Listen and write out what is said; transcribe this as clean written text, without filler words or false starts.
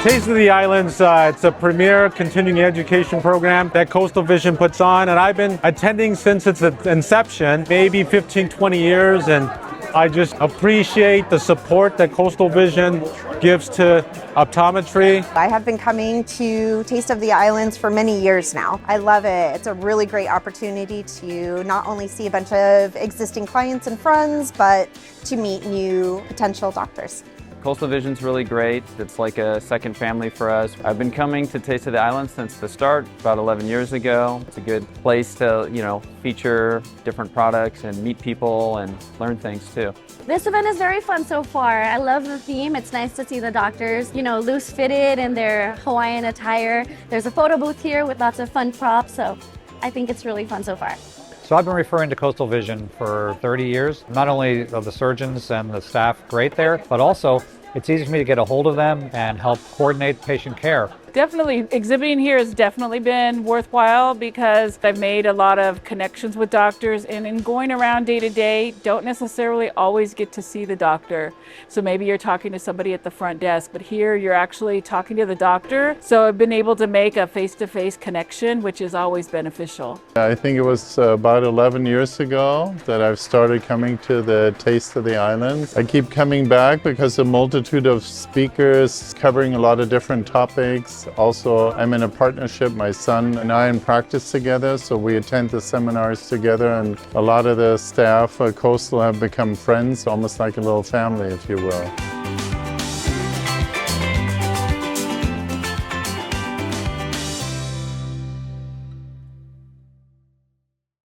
Taste of the Islands, it's a premier continuing education program that Coastal Vision puts on, and I've been attending since its inception, maybe 15, 20 years, and I just appreciate the support that Coastal Vision gives to optometry. I have been coming to Taste of the Islands for many years now. I love it. It's a really great opportunity to not only see a bunch of existing clients and friends, but to meet new potential doctors. Coastal Vision's really great. It's like a second family for us. I've been coming to Taste of the Islands since the start, about 11 years ago. It's a good place to, feature different products and meet people and learn things too. This event is very fun so far. I love the theme. It's nice to see the doctors, loose fitted in their Hawaiian attire. There's a photo booth here with lots of fun props, so I think it's really fun so far. So I've been referring to Coastal Vision for 30 years. Not only are the surgeons and the staff great there, but also it's easy for me to get a hold of them and help coordinate patient care. Definitely, exhibiting here has definitely been worthwhile because I've made a lot of connections with doctors, and in going around day to day, don't necessarily always get to see the doctor. So maybe you're talking to somebody at the front desk, but here you're actually talking to the doctor. So I've been able to make a face-to-face connection, which is always beneficial. I think it was about 11 years ago that I've started coming to the Taste of the Islands. I keep coming back because a multitude of speakers covering a lot of different topics. Also, I'm in a partnership, my son and I, in practice together, so we attend the seminars together, and a lot of the staff at Coastal have become friends, almost like a little family, if you will.